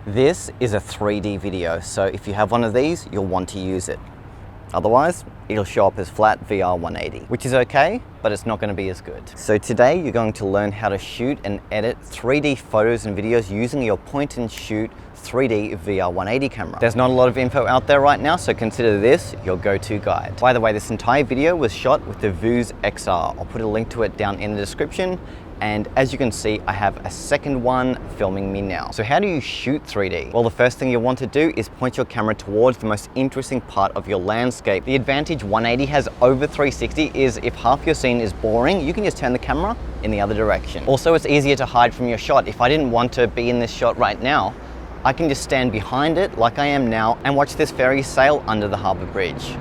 This is a 3D video, so if you have one of these, you'll want to use it. Otherwise, it'll show up as flat VR180, which is okay, but it's not going to be as good. So today you're going to learn how to shoot and edit 3D photos and videos using your point and shoot 3D VR180 camera. There's not a lot of info out there right now, so consider this your go-to guide. By the way, this entire video was shot with the Vuz XR. I'll put a link to it down in the description. And as you can see, I have a second one filming me now. So how do you shoot 3D? Well, the first thing you want to do is point your camera towards the most interesting part of your landscape. The advantage 180 has over 360 is if half your scene is boring, you can just turn the camera in the other direction. Also, it's easier to hide from your shot. If I didn't want to be in this shot right now, I can just stand behind it like I am now and watch this ferry sail under the harbour bridge.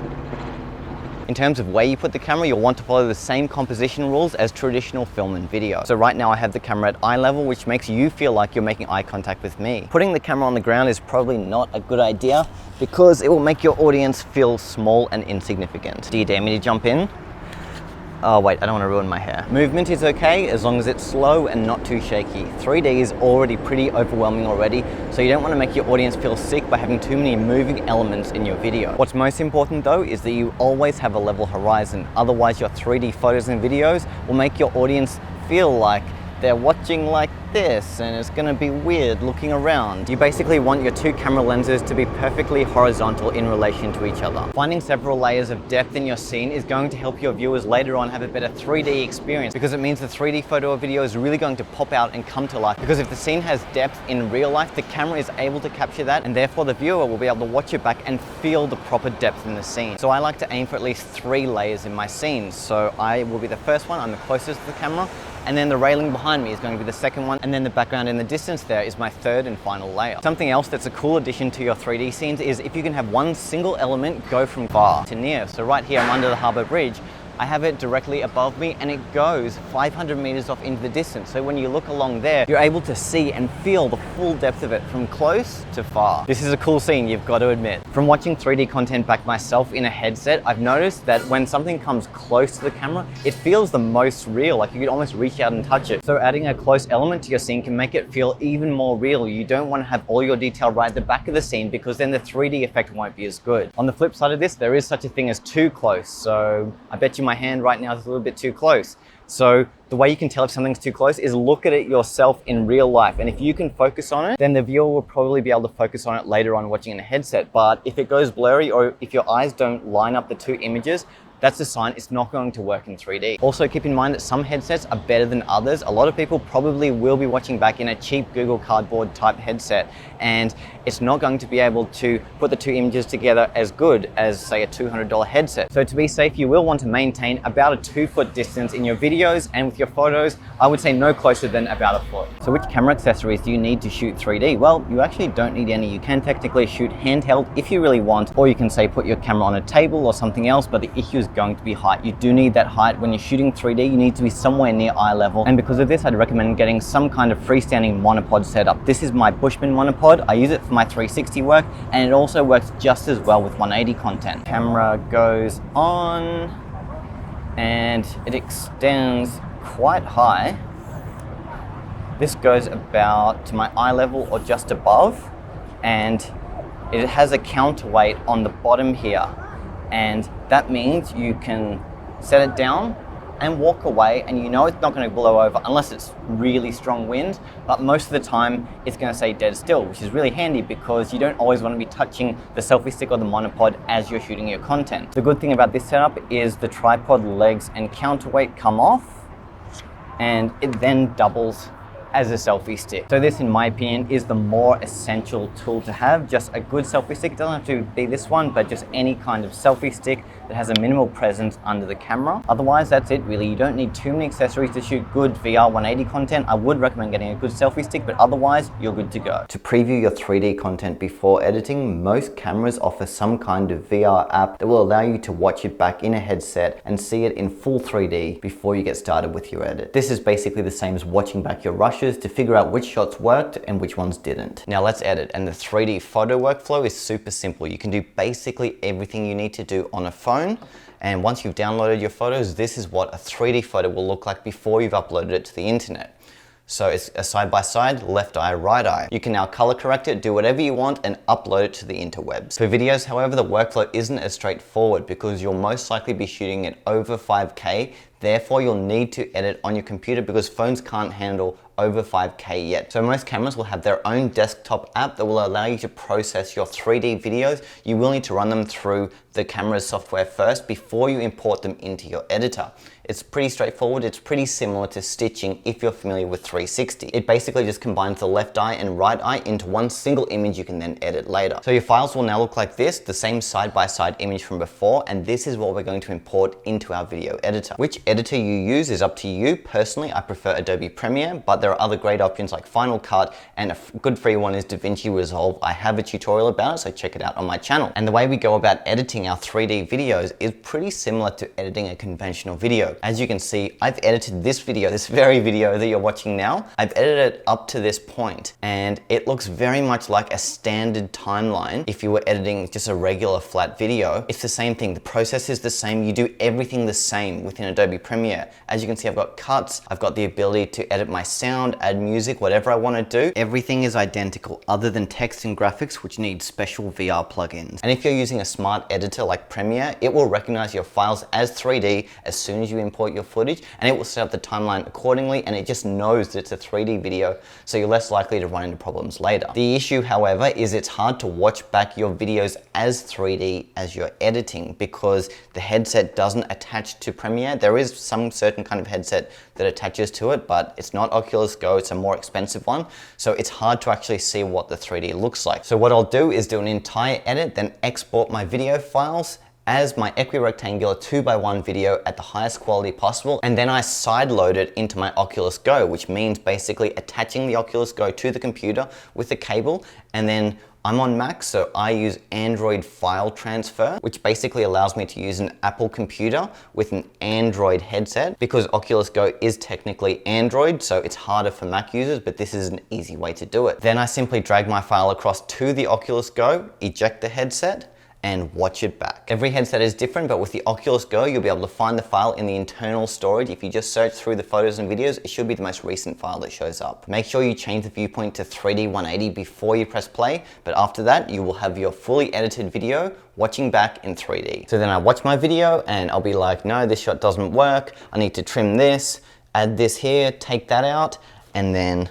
In terms of where you put the camera, you'll want to follow the same composition rules as traditional film and video. So right now I have the camera at eye level, which makes you feel like you're making eye contact with me. Putting the camera on the ground is probably not a good idea because it will make your audience feel small and insignificant. Do you dare me to jump in? Oh wait, I don't want to ruin my hair. Movement is okay as long as it's slow and not too shaky. 3D is already pretty overwhelming already, so you don't want to make your audience feel sick by having too many moving elements in your video. What's most important though is that you always have a level horizon, otherwise your 3D photos and videos will make your audience feel like they're watching like this and it's gonna be weird looking around. You basically want your two camera lenses to be perfectly horizontal in relation to each other. Finding several layers of depth in your scene is going to help your viewers later on have a better 3D experience because it means the 3D photo or video is really going to pop out and come to life, because if the scene has depth in real life, the camera is able to capture that and therefore the viewer will be able to watch it back and feel the proper depth in the scene. So I like to aim for at least 3 layers in my scenes. So I will be the first one, I'm the closest to the camera, and then the railing behind me is going to be the second one, and then the background in the distance there is my third and final layer. Something else that's a cool addition to your 3D scenes is if you can have one single element go from far to near. So right here, I'm under the harbour bridge. I have it directly above me and it goes 500 meters off into the distance. So when you look along there, you're able to see and feel the full depth of it from close to far. This is a cool scene, you've got to admit. From watching 3D content back myself in a headset, I've noticed that when something comes close to the camera, it feels the most real, like you could almost reach out and touch it. So adding a close element to your scene can make it feel even more real. You don't want to have all your detail right at the back of the scene because then the 3D effect won't be as good. On the flip side of this, there is such a thing as too close. So I bet you my hand right now is a little bit too close. So the way you can tell if something's too close is look at it yourself in real life. And if you can focus on it, then the viewer will probably be able to focus on it later on watching in a headset. But if it goes blurry or if your eyes don't line up the two images, that's a sign it's not going to work in 3D. Also keep in mind that some headsets are better than others. A lot of people probably will be watching back in a cheap Google Cardboard type headset, and it's not going to be able to put the two images together as good as say a $200 headset. So to be safe, you will want to maintain about a 2-foot distance in your videos, and with your photos, I would say no closer than about a foot. So which camera accessories do you need to shoot 3D? Well, you actually don't need any. You can technically shoot handheld if you really want, or you can say put your camera on a table or something else, but the issue is going to be height. You do need that height. When you're shooting 3D, you need to be somewhere near eye level. And because of this, I'd recommend getting some kind of freestanding monopod setup. This is my Bushman monopod. I use it for my 360 work, and it also works just as well with 180 content. Camera goes on, and it extends quite high. This goes about to my eye level or just above, and it has a counterweight on the bottom here. And that means you can set it down and walk away, and you know it's not going to blow over unless it's really strong wind, but most of the time it's going to stay dead still, which is really handy because you don't always want to be touching the selfie stick or the monopod as you're shooting your content. The good thing about this setup is the tripod legs and counterweight come off, and it then doubles as a selfie stick. So this, in my opinion, is the more essential tool to have. Just a good selfie stick. It doesn't have to be this one, but just any kind of selfie stick that has a minimal presence under the camera. Otherwise, that's it really. You don't need too many accessories to shoot good VR180 content. I would recommend getting a good selfie stick, but otherwise, you're good to go. To preview your 3D content before editing, most cameras offer some kind of VR app that will allow you to watch it back in a headset and see it in full 3D before you get started with your edit. This is basically the same as watching back your rushes to figure out which shots worked and which ones didn't. Now let's edit, and the 3D photo workflow is super simple. You can do basically everything you need to do on a phone, and once you've downloaded your photos, this is what a 3D photo will look like before you've uploaded it to the internet. So it's a side by side, left eye, right eye. You can now color correct it, do whatever you want, and upload it to the interwebs. For videos, however, the workflow isn't as straightforward because you'll most likely be shooting at over 5K. Therefore, you'll need to edit on your computer because phones can't handle over 5K yet. So most cameras will have their own desktop app that will allow you to process your 3D videos. You will need to run them through the camera's software first before you import them into your editor. It's pretty straightforward. It's pretty similar to stitching if you're familiar with 360. It basically just combines the left eye and right eye into one single image you can then edit later. So your files will now look like this, the same side-by-side image from before, and this is what we're going to import into our video editor. Which editor you use is up to you. Personally, I prefer Adobe Premiere, but there are other great options like Final Cut, and a good free one is DaVinci Resolve. I have a tutorial about it, so check it out on my channel. And the way we go about editing our 3D videos is pretty similar to editing a conventional video. As you can see, I've edited this video, this very video that you're watching now. I've edited it up to this point, and it looks very much like a standard timeline. If you were editing just a regular flat video, it's the same thing. The process is the same. You do everything the same within Adobe Premiere. As you can see, I've got cuts. I've got the ability to edit my sound, add music, whatever I want to do. Everything is identical other than text and graphics, which need special VR plugins. And if you're using a smart editor like Premiere, it will recognize your files as 3D as soon as you import your footage, and it will set up the timeline accordingly, and it just knows that it's a 3D video, so you're less likely to run into problems later. The issue, however, is it's hard to watch back your videos as 3D as you're editing because the headset doesn't attach to Premiere. There is some certain kind of headset that attaches to it, but it's not Oculus Go, it's a more expensive one, so it's hard to actually see what the 3D looks like. So what I'll do is do an entire edit, then export my video files as my equirectangular 2x1 video at the highest quality possible, and then I sideload it into my Oculus Go, which means basically attaching the Oculus Go to the computer with a cable, and then I'm on Mac, so I use Android file transfer, which basically allows me to use an Apple computer with an Android headset because Oculus Go is technically Android, so it's harder for Mac users, but this is an easy way to do it. Then I simply drag my file across to the Oculus Go, eject the headset, and watch it back. Every headset is different, but with the Oculus Go, you'll be able to find the file in the internal storage. If you just search through the photos and videos, it should be the most recent file that shows up. Make sure you change the viewpoint to 3D 180 before you press play, but after that, you will have your fully edited video watching back in 3D. So then I watch my video and I'll be like, no, this shot doesn't work. I need to trim this, add this here, take that out, and then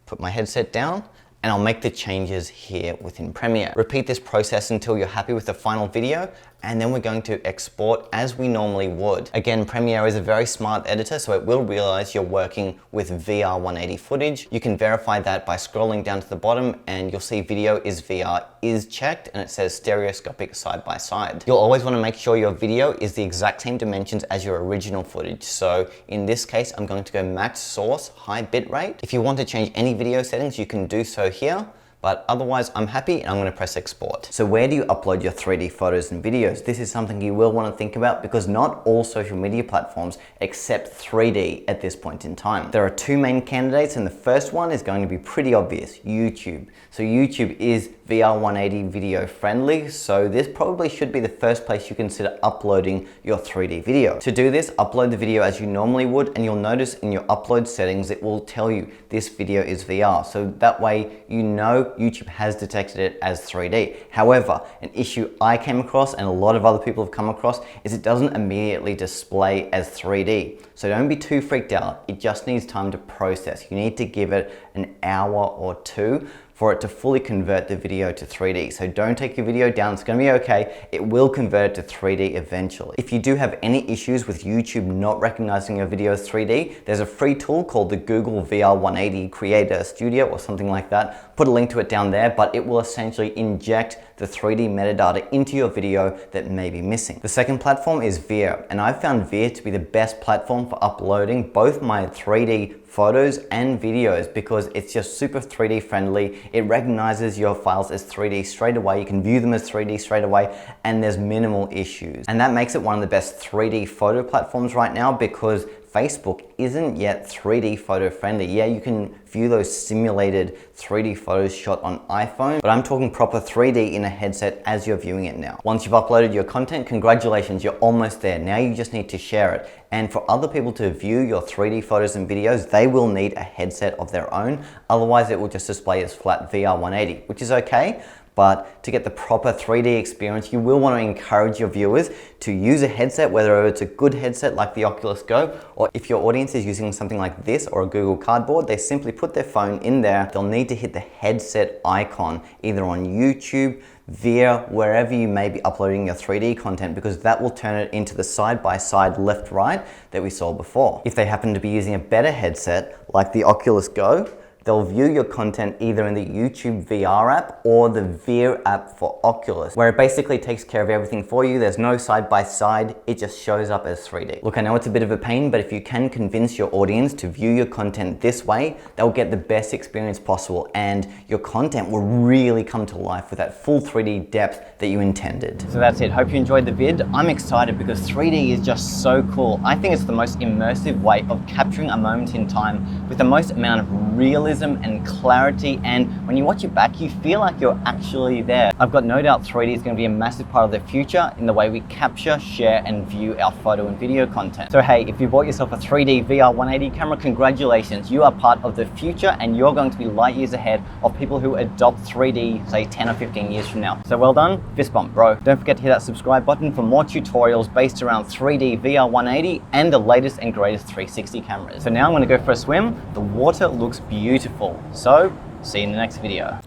put my headset down, and I'll make the changes here within Premiere. Repeat this process until you're happy with the final video, and then we're going to export as we normally would. Again, Premiere is a very smart editor, so it will realize you're working with VR180 footage. You can verify that by scrolling down to the bottom, and you'll see video is VR is checked, and it says stereoscopic side by side. You'll always want to make sure your video is the exact same dimensions as your original footage. So in this case, I'm going to go max source, high bitrate. If you want to change any video settings, you can do so here. But otherwise, I'm happy and I'm going to press export. So where do you upload your 3D photos and videos? This is something you will want to think about because not all social media platforms accept 3D at this point in time. There are two main candidates, and the first one is going to be pretty obvious, YouTube. So YouTube is VR180 video friendly, so this probably should be the first place you consider uploading your 3D video. To do this, upload the video as you normally would, and you'll notice in your upload settings it will tell you this video is VR. So that way you know YouTube has detected it as 3D. However, an issue I came across and a lot of other people have come across is it doesn't immediately display as 3D. So don't be too freaked out. It just needs time to process. You need to give it an hour or two for it to fully convert the video to 3D. So don't take your video down, it's gonna be okay. It will convert to 3D eventually. If you do have any issues with YouTube not recognizing your video as 3D, there's a free tool called the Google VR180 Creator Studio or something like that. Put a link to it down there, but it will essentially inject the 3D metadata into your video that may be missing. The second platform is Veer, and I've found Veer to be the best platform for uploading both my 3D photos and videos because it's just super 3D friendly. It recognizes your files as 3D straight away. You can view them as 3D straight away, and there's minimal issues. And that makes it one of the best 3D photo platforms right now because Facebook isn't yet 3D photo friendly. Yeah, you can view those simulated 3D photos shot on iPhone, but I'm talking proper 3D in a headset as you're viewing it now. Once you've uploaded your content, congratulations, you're almost there. Now you just need to share it. And for other people to view your 3D photos and videos, they will need a headset of their own. Otherwise, it will just display as flat VR180, which is okay. But to get the proper 3D experience, you will want to encourage your viewers to use a headset, whether it's a good headset like the Oculus Go, or if your audience is using something like this or a Google Cardboard, they simply put their phone in there. They'll need to hit the headset icon, either on YouTube, Via, wherever you may be uploading your 3D content, because that will turn it into the side-by-side left-right that we saw before. If they happen to be using a better headset like the Oculus Go, they'll view your content either in the YouTube VR app or the Via app for Oculus, where it basically takes care of everything for you. There's no side-by-side, it just shows up as 3D. Look, I know it's a bit of a pain, but if you can convince your audience to view your content this way, they'll get the best experience possible and your content will really come to life with that full 3D depth that you intended. So that's it, hope you enjoyed the vid. I'm excited because 3D is just so cool. I think it's the most immersive way of capturing a moment in time with the most amount of realism and clarity, and when you watch it back, you feel like you're actually there. I've got no doubt 3D is going to be a massive part of the future in the way we capture, share, and view our photo and video content. So hey, if you bought yourself a 3D VR180 camera, congratulations, you are part of the future and you're going to be light years ahead of people who adopt 3D, say 10 or 15 years from now. So well done, fist bump, bro. Don't forget to hit that subscribe button for more tutorials based around 3D VR180 and the latest and greatest 360 cameras. So now I'm going to go for a swim. The water looks beautiful. So, see you in the next video.